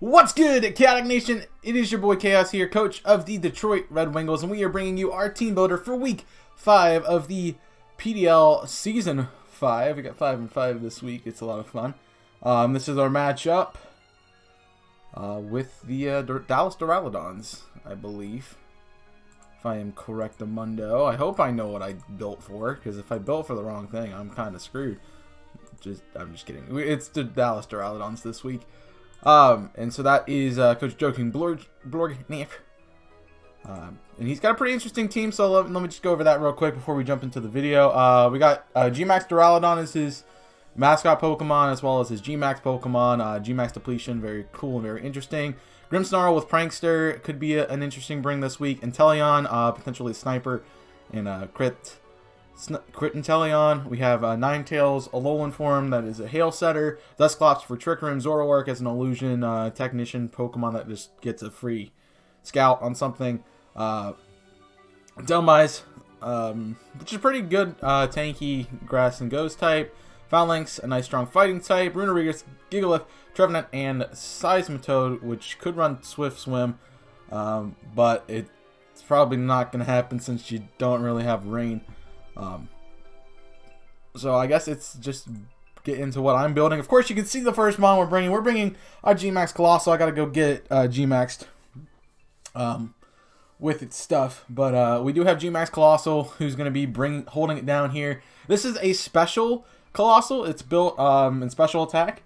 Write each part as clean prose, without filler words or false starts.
What's good, Chaotic Nation? It is your boy Chaos here, coach of the Detroit Red Wings, and we are bringing you our team builder for week 5 of the PDL season 5. We got 5 and 5 this week. It's a lot of fun. This is our matchup with the Dallas Duraludons, I believe. If I am correct, Amundo. I hope I know what I built for, because if I built for the wrong thing, I'm kind of screwed. I'm just kidding. It's the Dallas Duraludons this week. And so that is Coach Joking Blorg. And he's got a pretty interesting team, so let me just go over that real quick before we jump into the video. We got Gmax Duraludon as his mascot Pokemon, as well as his Gmax Pokemon. Gmax Depletion, very cool and very interesting. Grimmsnarl with Prankster could be an interesting bring this week. Inteleon, potentially Sniper, and Crit Inteleon. We have Ninetales, Alolan form that is a Hail Setter. Dusclops for Trick Room. Zoroark as an Illusion Technician Pokemon that just gets a free Scout on something. Delmise, which is pretty good tanky Grass and Ghost type. Phalanx, a nice strong fighting type. Runerigus, Gigalith, Trevenant, and Seismitoad, which could run Swift Swim, but it's probably not going to happen since you don't really have Rain. So I guess it's just get into what I'm building. Of course, you can see the first mon we're bringing. We're bringing our Gmax Colossal. I got to go get Gmaxed with its stuff, but we do have Gmax Colossal, who's going to be holding it down here. This is a special Colossal. It's built in special attack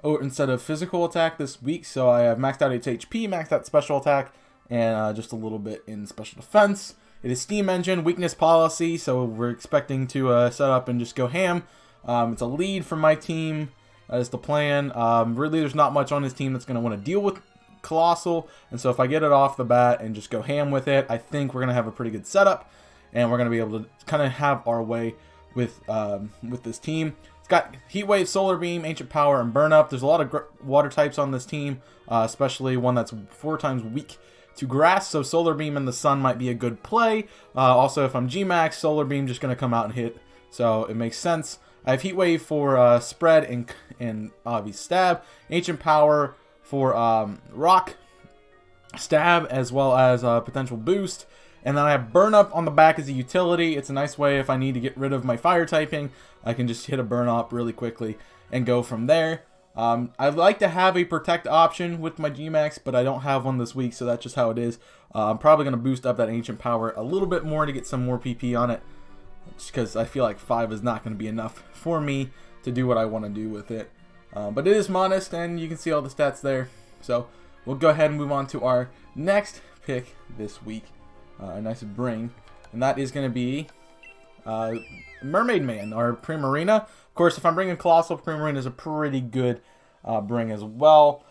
instead of physical attack this week. So I have maxed out its HP, maxed out special attack, and just a little bit in special defense. It is Steam Engine, weakness policy, so we're expecting to set up and just go ham. It's a lead for my team. That is the plan. Really, there's not much on this team that's going to want to deal with Colossal, and so if I get it off the bat and just go ham with it, I think we're going to have a pretty good setup, and we're going to be able to kind of have our way with this team. It's got Heat Wave, Solar Beam, Ancient Power, and Burn Up. There's a lot of water types on this team, especially one that's 4 times weak to grass, so Solar Beam in the Sun might be a good play. Also, if I'm Gmax, Solar Beam just going to come out and hit, so it makes sense. I have Heat Wave for Spread and obvious Stab, Ancient Power for Rock, Stab, as well as potential Boost, and then I have Burn Up on the back as a utility. It's a nice way if I need to get rid of my Fire typing, I can just hit a Burn Up really quickly and go from there. I'd like to have a Protect option with my Gmax, but I don't have one this week, so that's just how it is. I'm probably going to boost up that Ancient Power a little bit more to get some more PP on it, just because I feel like 5 is not going to be enough for me to do what I want to do with it. But it is modest, and you can see all the stats there. So we'll go ahead and move on to our next pick this week. A nice bring, and that is going to be Mermaid Man, or Primarina. Of course, if I'm bringing Colossal, Primarina is a pretty good bring as well.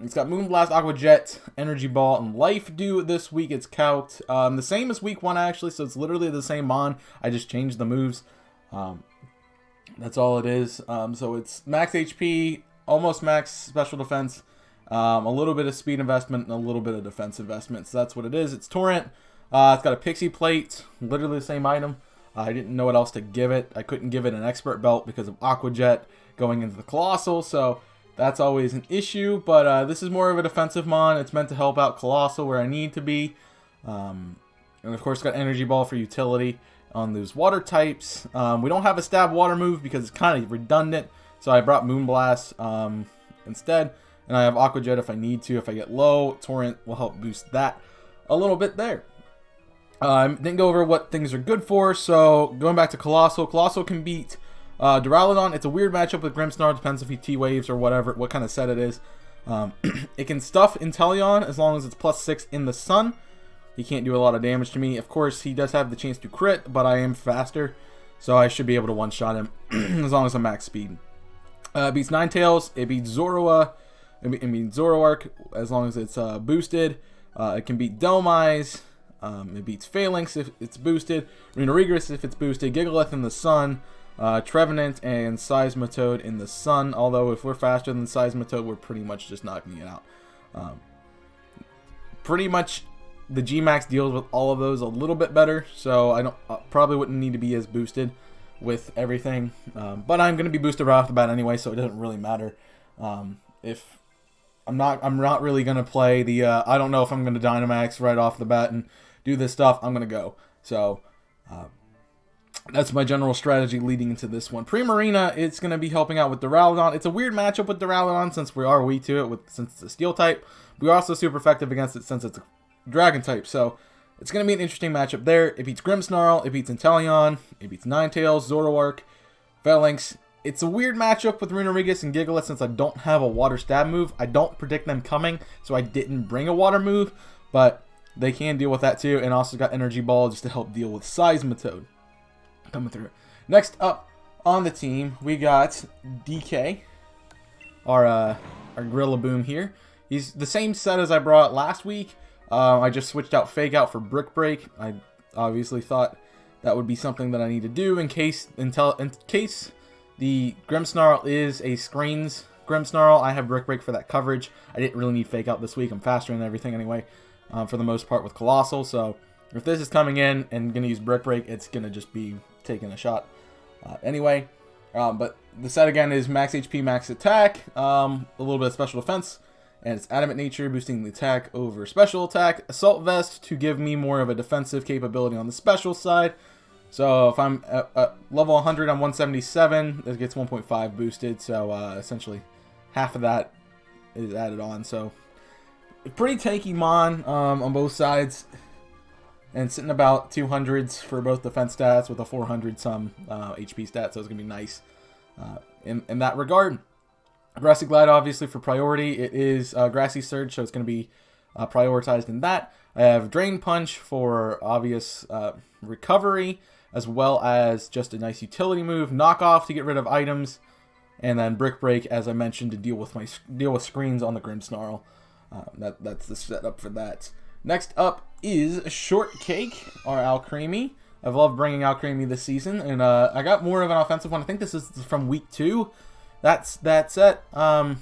It's got Moonblast, Aqua Jet, Energy Ball, and Life Dew this week. It's calced the same as week 1, actually, so it's literally the same mon. I just changed the moves. That's all it is. So it's max HP, almost max special defense, a little bit of speed investment, and a little bit of defense investment. So that's what it is. It's Torrent. It's got a Pixie Plate, literally the same item. I didn't know what else to give it. I couldn't give it an Expert Belt because of Aqua Jet going into the Colossal, so that's always an issue. But this is more of a defensive mon. It's meant to help out Colossal where I need to be. And of course, got Energy Ball for utility on those water types. We don't have a Stab Water move because it's kind of redundant, so I brought Moonblast instead. And I have Aqua Jet if I need to. If I get low, Torrent will help boost that a little bit there. Didn't go over what things are good for, so going back to Colossal. Colossal can beat Duraludon. It's a weird matchup with Grimmsnarl, depends if he T-Waves or whatever, what kind of set it is. It can stuff Inteleon as long as it's +6 in the Sun. He can't do a lot of damage to me. Of course, he does have the chance to crit, but I am faster, so I should be able to one-shot him as long as I'm max speed. It beats Ninetales. It beats Zoroark as long as it's boosted. It can beat Delmise. It beats Phalanx if it's boosted, Runerigus if it's boosted, Gigalith in the Sun, Trevenant, and Seismitoad in the Sun. Although if we're faster than Seismitoad, we're pretty much just knocking it out. Pretty much the Gmax deals with all of those a little bit better, so I probably wouldn't need to be as boosted with everything. But I'm going to be boosted right off the bat anyway, so it doesn't really matter if I'm not really gonna play the. I don't know if I'm gonna Dynamax right off the bat and do this stuff. I'm gonna go. So that's my general strategy leading into this one. Primarina, it's gonna be helping out with Duraludon. It's a weird matchup with Duraludon since we are weak to it since it's a Steel type. We're also super effective against it since it's a Dragon type. So it's gonna be an interesting matchup there. It beats Grimmsnarl. It beats Inteleon. It beats Ninetales, Zoroark, Phalanx. It's a weird matchup with Runerigus and Gigalith since I don't have a water stab move. I don't predict them coming, so I didn't bring a water move, but they can deal with that too, and also got Energy Ball just to help deal with Seismitoad coming through. Next up on the team, we got DK, our Gorilla Boom here. He's the same set as I brought last week. I just switched out Fake Out for Brick Break. I obviously thought that would be something that I need to do in case the Grimmsnarl is a screens Grimmsnarl. I have Brick Break for that coverage. I didn't really need Fake Out this week. I'm faster than everything anyway, for the most part with Colossal. So if this is coming in and going to use Brick Break, it's going to just be taking a shot anyway. But the set again is max HP, max attack, a little bit of special defense, and it's Adamant Nature, boosting the attack over special attack. Assault Vest to give me more of a defensive capability on the special side. So if I'm at level 100 on 177, it gets 1.5 boosted. So essentially half of that is added on. So pretty tanky mon on both sides. And sitting about 200s for both defense stats with a 400 some HP stat. So it's going to be nice in that regard. Grassy Glide obviously for priority. It is Grassy Surge, so it's going to be prioritized in that. I have Drain Punch for obvious recovery, as well as just a nice utility move. Knock Off to get rid of items, and then Brick Break, as I mentioned, to deal with screens on the Grimmsnarl. That's the setup for that. Next up is Shortcake, our Alcremie. I've loved bringing Alcremie this season, and I got more of an offensive one. I think this is from week 2. That's that set. So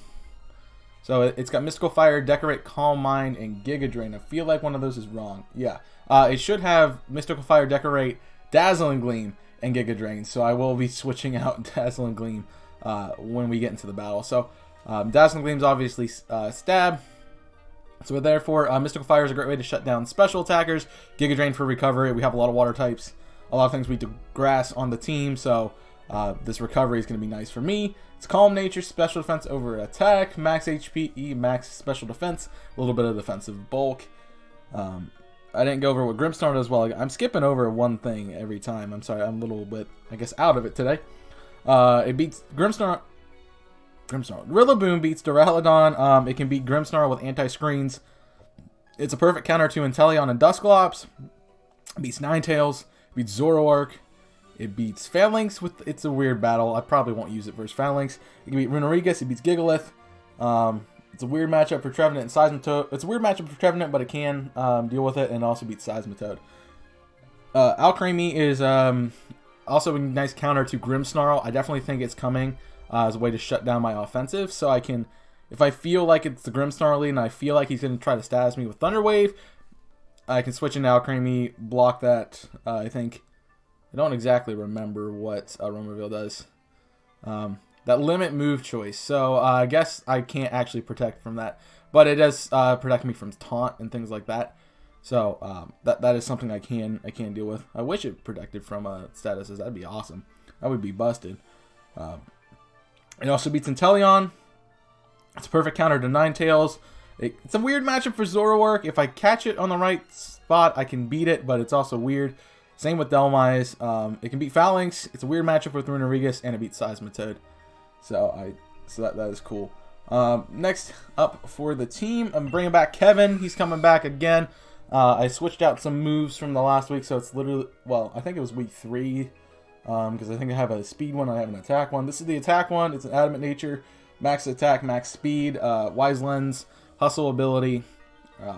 it's got Mystical Fire, Decorate, Calm Mind, and Giga Drain. I feel like one of those is wrong. Yeah. It should have Mystical Fire, Decorate, Dazzling Gleam, and Giga Drain. So I will be switching out Dazzling Gleam when we get into the battle. So Dazzling Gleam's obviously stab. So therefore, Mystical Fire is a great way to shut down special attackers. Giga Drain for recovery. We have a lot of water types. A lot of things we do grass on the team. So this recovery is going to be nice for me. It's Calm Nature, special defense over attack, max HP, max special defense, a little bit of defensive bulk. I didn't go over what Grimmsnarl does well. I'm skipping over one thing every time. I'm sorry, I'm a little bit, I guess, out of it today. It beats Grimmsnarl. Rillaboom beats Duraludon. It can beat Grimmsnarl with anti-screens. It's a perfect counter to Inteleon and Dusclops. It beats Ninetales. It beats Zoroark. It beats Phalanx. It's a weird battle. I probably won't use it versus Phalanx. It can beat Runerigus. It beats Gigalith. It's a weird matchup for Trevenant and Seismitoad. It's a weird matchup for Trevenant, but it can deal with it, and also beats Seismitoad. Alcremie is also a nice counter to Grimmsnarl. I definitely think it's coming as a way to shut down my offensive, so I can, if I feel like it's the Grimmsnarl lead and I feel like he's going to try to status me with Thunder Wave, I can switch into Alcremie, block that. I think, I don't exactly remember what Romerville does. That limit move choice. So I guess I can't actually protect from that, but it does protect me from taunt and things like that. So that is something I can deal with. I wish it protected from statuses. That'd be awesome. That would be busted. It also beats Inteleon. It's a perfect counter to Ninetales. It's a weird matchup for Zoroark. If I catch it on the right spot, I can beat it, but it's also weird. Same with Delmise. It can beat Phalanx. It's a weird matchup with Runerigus, and it beats Seismitoad. So that is cool. Next up for the team, I'm bringing back Kevin. He's coming back again. I switched out some moves from the last week, so it's literally, well, I think it was week 3, because I think I have a speed one, I have an attack one. This is the attack one. It's an Adamant Nature, max attack, max speed, Wise Lens, hustle ability,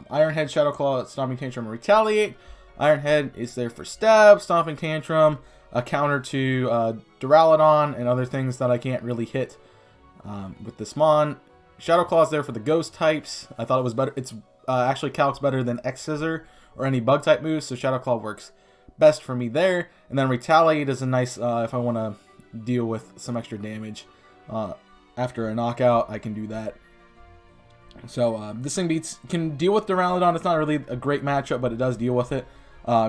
Iron Head, Shadow Claw, Stomping Tantrum, and Retaliate. Iron Head is there for stab, Stomping Tantrum, a counter to Duraludon and other things that I can't really hit with this mon. Shadow Claw is there for the ghost types. I thought it was better. It's actually calcs better than X Scissor or any bug type moves, so Shadow Claw works best for me there. And then Retaliate is a nice if I want to deal with some extra damage after a knockout, I can do that. So this thing can deal with Duraludon. It's not really a great matchup, but it does deal with it.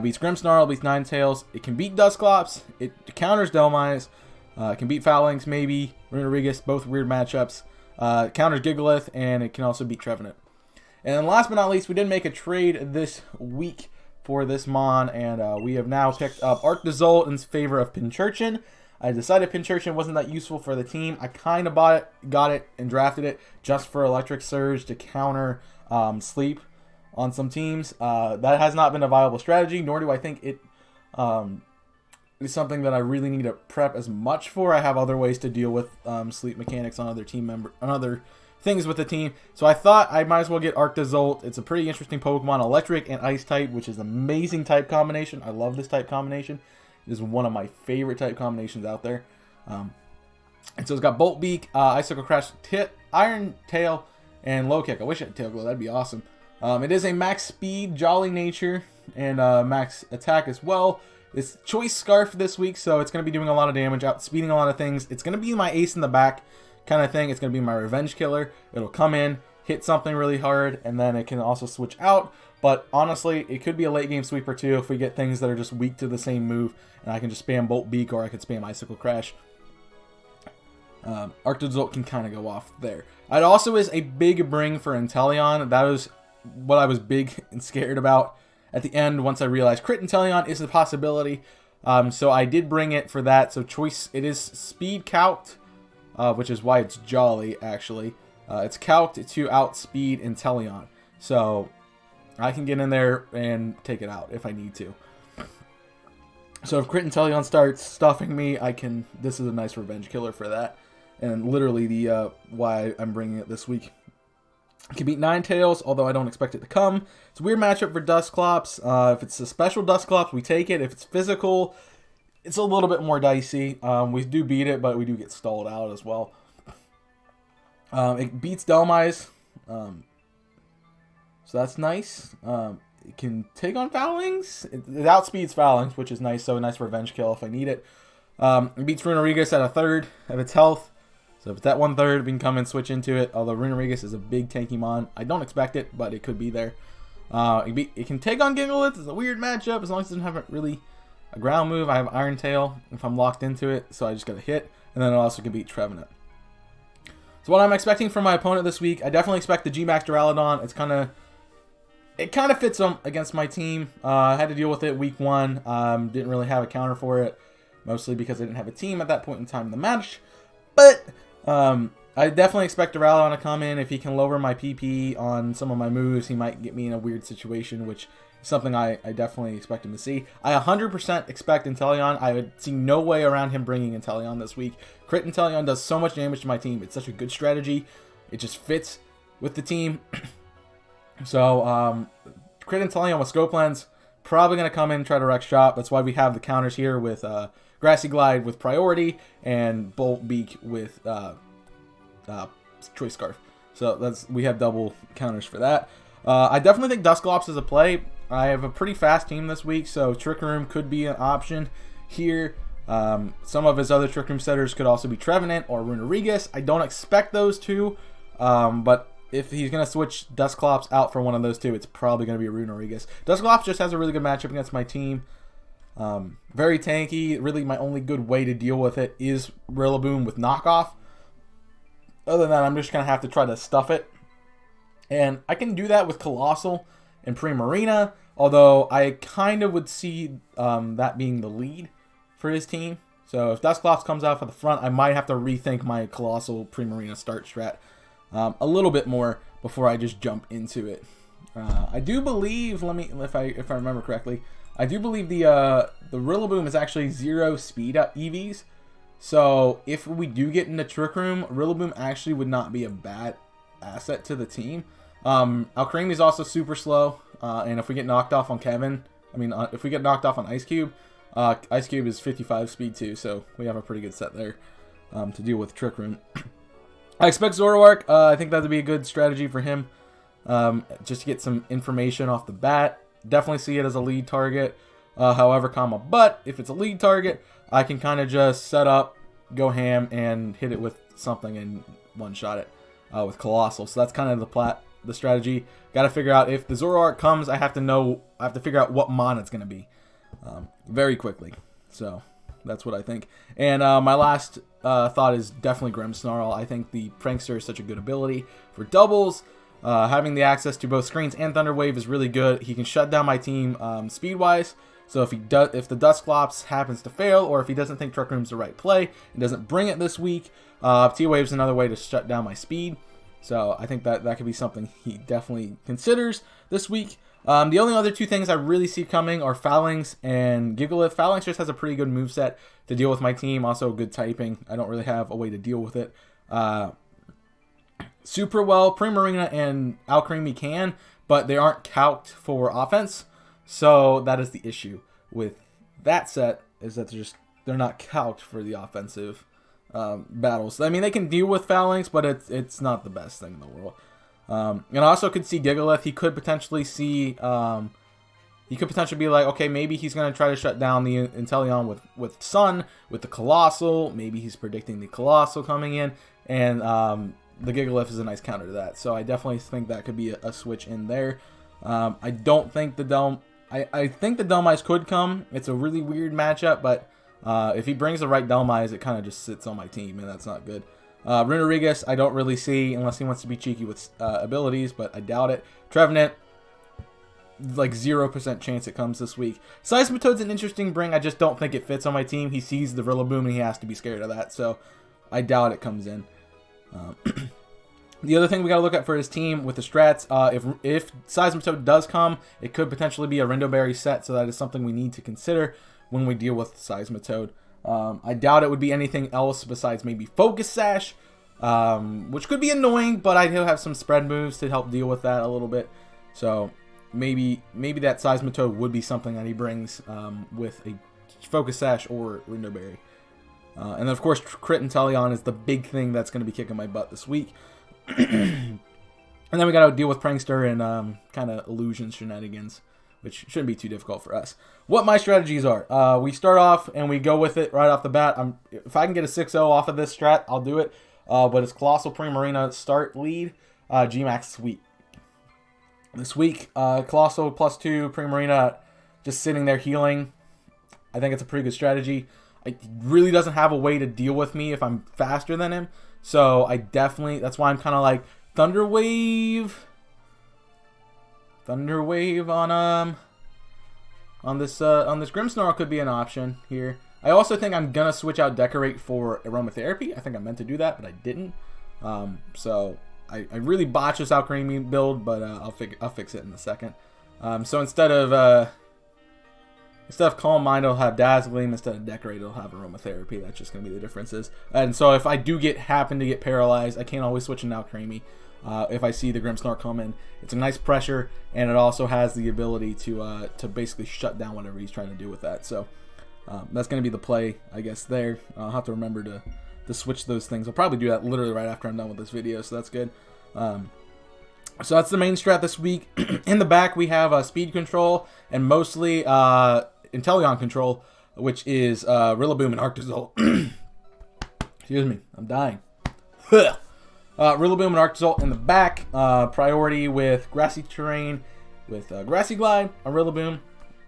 Beats Grimmsnarl, beats Ninetales. It can beat Dusclops. It counters Delmise. It can beat Phalanx, maybe. Runerigus, both weird matchups. Counters Gigalith, and it can also beat Trevenant. And then last but not least, we did make a trade this week for this Mon, and we have now picked up Arctozolt in favor of Pincurchin. I decided Pincurchin wasn't that useful for the team. I kind of bought it, got it, and drafted it just for Electric Surge to counter Sleep on some teams. That has not been a viable strategy, nor do I think it is something that I really need to prep as much for. I have other ways to deal with Sleep mechanics on other things with the team. So I thought I might as well get Arctozolt. It's a pretty interesting Pokemon, Electric and Ice type, which is an amazing type combination. I love this type combination. It is one of my favorite type combinations out there. And so it's got Bolt Beak, Icicle Crash, Iron Tail, and Low Kick. I wish I had Tail Glow. That'd be awesome. It is a max speed, jolly nature, and max attack as well. It's Choice Scarf this week, so it's going to be doing a lot of damage, outspeeding a lot of things. It's going to be my ace in the back kind of thing. It's going to be my revenge killer. It'll come in, hit something really hard, and then it can also switch out. But honestly, it could be a late game sweeper too if we get things that are just weak to the same move, and I can just spam Bolt Beak, or I could spam Icicle Crash. Arctozolt can kind of go off there. It also is a big bring for Inteleon. That was what I was big and scared about at the end once I realized Crit Inteleon is a possibility. So I did bring it for that. So choice, it is speed calced, which is why it's jolly actually. It's calced to outspeed Inteleon. So I can get in there and take it out if I need to. So if Crit Inteleon starts stuffing me, this is a nice revenge killer for that. And literally the why I'm bringing it this week. It can beat Ninetales, although I don't expect it to come. It's a weird matchup for Dusclops. If it's a special Dusclops, we take it. If it's physical, it's a little bit more dicey. We do beat it, but we do get stalled out as well. It beats Delmise, so that's nice. It can take on Phalanx. It outspeeds Phalanx, which is nice, so a nice revenge kill if I need it. It beats Runerigus at a third of its health. So if it's at 1/3, we can come and switch into it. Although Runerigus is a big tanky mon. I don't expect it, but it could be there. It can take on Gigalith. It's a weird matchup as long as it doesn't have really a ground move. I have Iron Tail if I'm locked into it, so I just got to hit. And then it also can beat Trevenant. So what I'm expecting from my opponent this week, I definitely expect the G-Max Duraludon. It kind of fits against my team. I had to deal with it week 1. Didn't really have a counter for it, mostly because I didn't have a team at that point in time in the match. But I definitely expect Duraludon to come in. If he can lower my PP on some of my moves, he might get me in a weird situation, which is something I definitely expect him to see. I 100% expect Inteleon. I would see no way around him bringing Inteleon this week. Crit Inteleon does so much damage to my team. It's such a good strategy. It just fits with the team. So, Crit Inteleon with Scope Lens, probably going to come in and try to wreck shop. That's why we have the counters here with Grassy Glide with priority and Bolt Beak with Choice Scarf. So we have double counters for that. I definitely think Dusclops is a play. I have a pretty fast team this week, so Trick Room could be an option here. Some of his other Trick Room setters could also be Trevenant or Runerigus. I don't expect those two, but if he's going to switch Dusclops out for one of those two, it's probably going to be Runerigus. Dusclops just has a really good matchup against my team. Very tanky. Really, my only good way to deal with it is Rillaboom with knockoff. Other than that, I'm just going to have to try to stuff it. And I can do that with Colossal and Primarina, although I kind of would see that being the lead for his team. So if Dusclops comes out for the front, I might have to rethink my Colossal Primarina start strat a little bit more before I just jump into it. I do believe, if I remember correctly, I do believe the Rillaboom is actually 0 speed up EVs. So if we do get into Trick Room, Rillaboom actually would not be a bad asset to the team. Alcremie is also super slow, and if we get knocked off on if we get knocked off on Ice Cube is 55 speed too, so we have a pretty good set there to deal with Trick Room. I expect Zoroark. I think that would be a good strategy for him, just to get some information off the bat. Definitely see it as a lead target. However, but if it's a lead target, I can kind of just set up, go ham, and hit it with something and one-shot it. with Colossal. So that's kind of the strategy. Got to figure out if the Zoroark comes. I have to figure out what mon it's going to be very quickly. So that's what I think. And my last thought is definitely Grimmsnarl. I think the Prankster is such a good ability for doubles. Having the access to both screens and Thunder Wave is really good. He can shut down my team speed-wise. So if the Dusclops happens to fail, or if he doesn't think Trick Room's the right play and doesn't bring it this week, T-Wave's another way to shut down my speed. So I think that could be something he definitely considers this week. The only other two things I really see coming are Phalanx and Gigalith. Phalanx just has a pretty good moveset to deal with my team. Also good typing. I don't really have a way to deal with it super well. Primarina and Alcremie can, but they aren't calced for offense. So that is the issue with that set, is that they're not calced for the offensive battles. I mean, they can deal with Phalanx, but it's not the best thing in the world. And I also could see Gigalith. He could potentially see, he could potentially be like, okay, maybe he's going to try to shut down the Inteleon with Sun, with the Colossal. Maybe he's predicting the Colossal coming in, and the Gigalith is a nice counter to that. So I definitely think that could be a switch in there. I don't think the Dome... I think the Dhelmise could come. It's a really weird matchup, but if he brings the right Dhelmise, it kind of just sits on my team, and that's not good. Runerigus, I don't really see, unless he wants to be cheeky with abilities, but I doubt it. Trevenant, like 0% chance it comes this week. Seismitoad's an interesting bring. I just don't think it fits on my team. He sees the Rillaboom, and he has to be scared of that, so I doubt it comes in. The other thing we got to look at for his team with the strats, if Seismitoad does come, it could potentially be a Rindoberry set, so that is something we need to consider when we deal with Seismitoad. I doubt it would be anything else besides maybe Focus Sash, which could be annoying, but I do have some spread moves to help deal with that a little bit. So maybe that Seismitoad would be something that he brings with a Focus Sash or Rindoberry. And then, of course, Crit Inteleon is the big thing that's going to be kicking my butt this week. And then we got to deal with Prankster and kind of illusion shenanigans, which shouldn't be too difficult for us. What my strategies are, we start off and we go with it right off the bat. If I can get a 6-0 off of this strat, I'll do it. But it's Colossal Primarina start lead, Gmax sweep. This week, Colossal +2, Primarina just sitting there healing. I think it's a pretty good strategy. It really doesn't have a way to deal with me if I'm faster than him. So I definitely, that's why I'm kind of like Thunder Wave on this Grimmsnarl could be an option here. I also think I'm gonna switch out Decorate for Aromatherapy. I think I meant to do that, but I didn't. So I really botched this Alcremie build, but I'll fix it in a second. So instead of Calm Mind, it'll have Dazzling. Instead of Decorate, it'll have Aromatherapy. That's just going to be the differences. And so if I do happen to get paralyzed, I can't always switch into Alcremie. If I see the Grimmsnarl come in, it's a nice pressure, and it also has the ability to basically shut down whatever he's trying to do with that. So that's going to be the play, I guess, there. I'll have to remember to switch those things. I'll probably do that literally right after I'm done with this video, so that's good. So that's the main strat this week. In the back, we have speed control and mostly Inteleon control, which is Rillaboom and Arctozolt. Excuse me, I'm dying. Rillaboom and Arctozolt in the back. Priority with Grassy Terrain, with Grassy Glide on Rillaboom.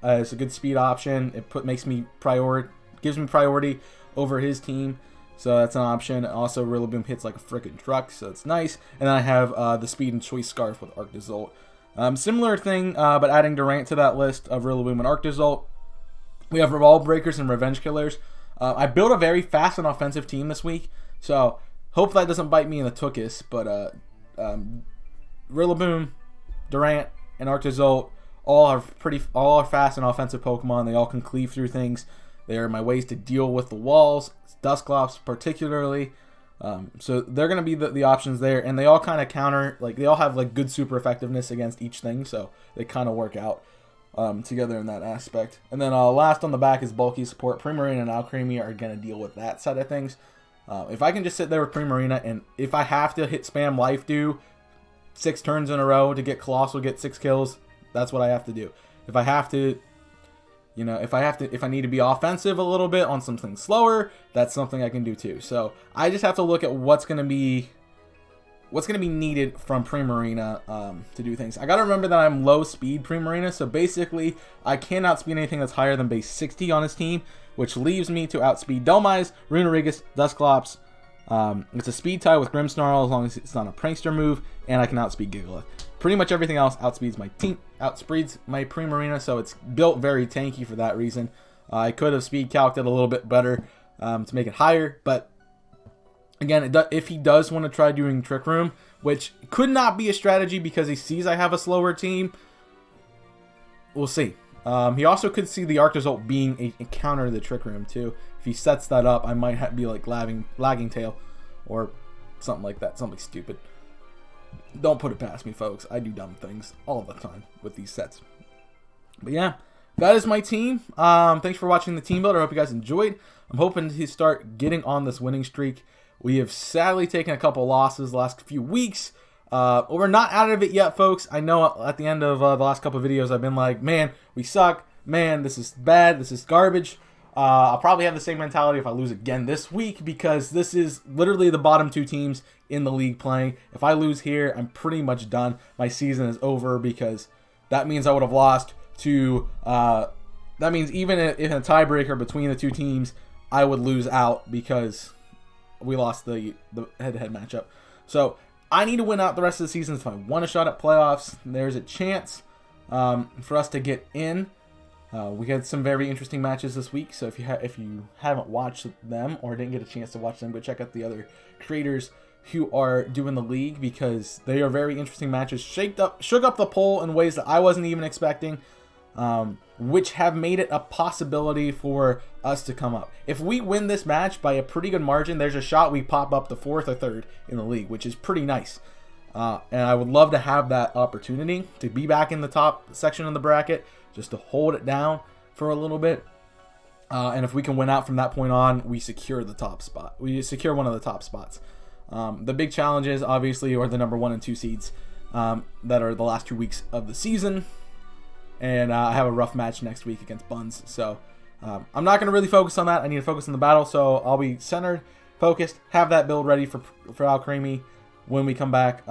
It's a good speed option. It gives me priority over his team. So that's an option. Also, Rillaboom hits like a freaking truck, so it's nice. And then I have the Speed and Choice Scarf with Arctozolt. Similar thing, but adding Durant to that list of Rillaboom and Arctozolt. We have Revolve Breakers and Revenge Killers. I built a very fast and offensive team this week, so hope that doesn't bite me in the tuchus. But Rillaboom, Durant, and Arctozolt all are fast and offensive Pokemon. They all can cleave through things. They are my ways to deal with the walls, Dusclops particularly. So they're going to be the options there, and they all kind of counter, like they all have like good super effectiveness against each thing, so they kind of work out together in that aspect. And then last on the back is bulky support. Primarina and Alcremie are going to deal with that side of things. If I can just sit there with Primarina, and if I have to hit spam Life Dew 6 turns in a row to get Colossal, get 6 kills, that's what I have to do. If I have to, if I need to be offensive a little bit on something slower, that's something I can do too. So I just have to look at what's going to be what's going to be needed from Primarina to do things. I got to remember that I'm low speed Primarina, so basically I cannot speed anything that's higher than base 60 on his team, which leaves me to outspeed Domize, Runerigus, Dusclops. It's a speed tie with Grimmsnarl as long as it's not a prankster move, and I can outspeed Gigalith. Pretty much everything else outspeeds my team, outspeeds my Primarina, so it's built very tanky for that reason. I could have speed calced it a little bit better to make it higher, but again, if he does want to try doing Trick Room, which could not be a strategy because he sees I have a slower team, we'll see. He also could see the Arctozolt being a counter to the Trick Room too. If he sets that up, I might be like lagging tail or something like that, something stupid. Don't put it past me, folks. I do dumb things all the time with these sets. But yeah, that is my team. Thanks for watching the team builder. I hope you guys enjoyed. I'm hoping to start getting on this winning streak. We have sadly taken a couple losses the last few weeks. We're not out of it yet, folks. I know at the end of the last couple of videos, I've been like, man, we suck. Man, this is bad. This is garbage. I'll probably have the same mentality if I lose again this week, because this is literally the bottom two teams in the league playing. If I lose here, I'm pretty much done. My season is over, because that means I would have lost to... that means even in a tiebreaker between the two teams, I would lose out because we lost the head-to-head matchup. So I need to win out the rest of the season if I want a shot at playoffs. There's a chance for us to get in. We had some very interesting matches this week, so if you haven't watched them or didn't get a chance to watch them, go check out the other creators who are doing the league, because they are very interesting matches. Shook up the poll in ways that I wasn't even expecting, which have made it a possibility for us to come up. If we win this match by a pretty good margin, there's a shot we pop up to 4th or 3rd in the league, which is pretty nice. And I would love to have that opportunity to be back in the top section of the bracket, just to hold it down for a little bit. And if we can win out from that point on, we secure the top spot. We secure one of the top spots. The big challenges, obviously, are the number 1 and 2 seeds that are the last 2 weeks of the season. And I have a rough match next week against Buns. So I'm not going to really focus on that. I need to focus on the battle. So I'll be centered, focused, have that build ready for Alcremie when we come back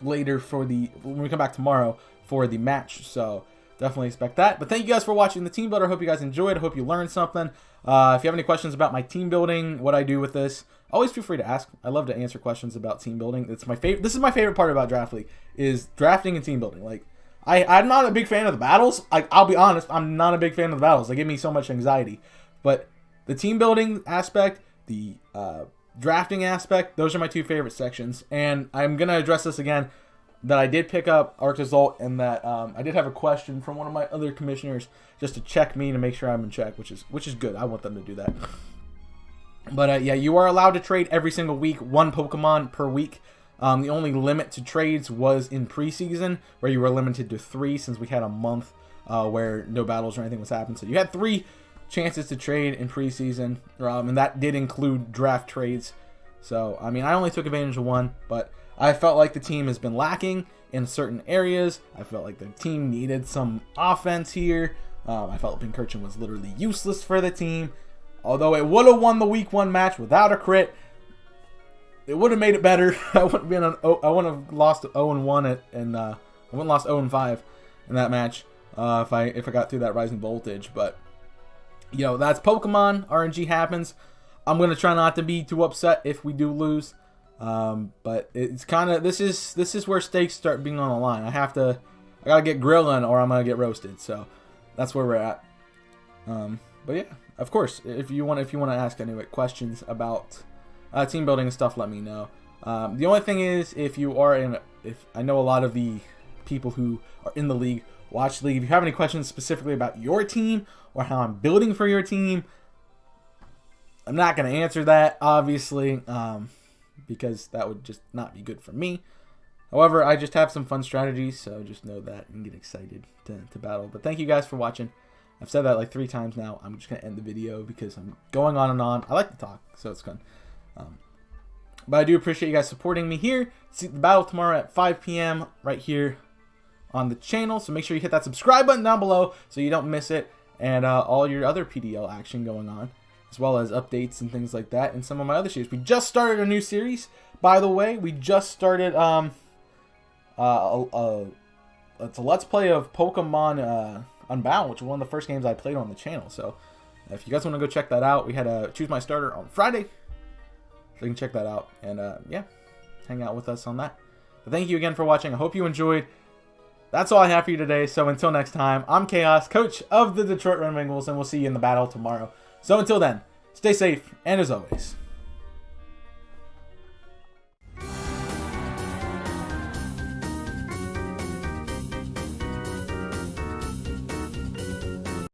later when we come back tomorrow for the match. So definitely expect that. But thank you guys for watching the team builder. I hope you guys enjoyed. I hope you learned something. If you have any questions about my team building, what I do with this, always feel free to ask. I love to answer questions about team building. It's my favorite. This is my favorite part about Draft League, is drafting and team building. Like, I'm not a big fan of the battles. I'll be honest, I'm not a big fan of the battles. They give me so much anxiety. But the team building aspect, the drafting aspect, those are my two favorite sections. And I'm going to address this again, that I did pick up Arctozolt, and that I did have a question from one of my other commissioners just to check me to make sure I'm in check, which is good. I want them to do that. But yeah, you are allowed to trade every single week, 1 Pokemon per week. The only limit to trades was in preseason, where you were limited to 3, since we had a month where no battles or anything was happening. So you had 3 chances to trade in preseason, and that did include draft trades. So, I mean, I only took advantage of 1, but I felt like the team has been lacking in certain areas. I felt like the team needed some offense here. I felt Pincurchin was literally useless for the team. Although it would have won the week 1 match without a crit, it would have made it better. I wouldn't have lost 0-1 and I wouldn't have lost 0-5 in that match if I got through that rising voltage. But you know, that's Pokemon. RNG happens. I'm gonna try not to be too upset if we do lose. But it's kind of this is where stakes start being on the line. I gotta get grilling or I'm gonna get roasted. So that's where we're at. But yeah, of course, if you want to ask any questions about team building and stuff, let me know. The only thing is, if I know a lot of the people who are in the league watch the league. If you have any questions specifically about your team or how I'm building for your team, I'm not going to answer that, obviously, because that would just not be good for me. However, I just have some fun strategies, so just know that and get excited to battle. But thank you guys for watching. I've said that like 3 times now. I'm just going to end the video because I'm going on and on. I like to talk, so it's fun. But I do appreciate you guys supporting me here. See the battle tomorrow at 5 p.m. right here on the channel. So make sure you hit that subscribe button down below so you don't miss it. And all your other PDL action going on, as well as updates and things like that, and some of my other series. We just started a new series by the way, we just started it's a Let's Play of Pokemon Unbound, which was one of the first games I played on the channel. So if you guys want to go check that out, we had a Choose My Starter on Friday. So you can check that out and yeah, hang out with us on that. But thank you again for watching. I hope you enjoyed. That's all I have for you today. So until next time, I'm Chaos, coach of the Detroit Red Wings, and we'll see you in the battle tomorrow. So until then, stay safe, and as always,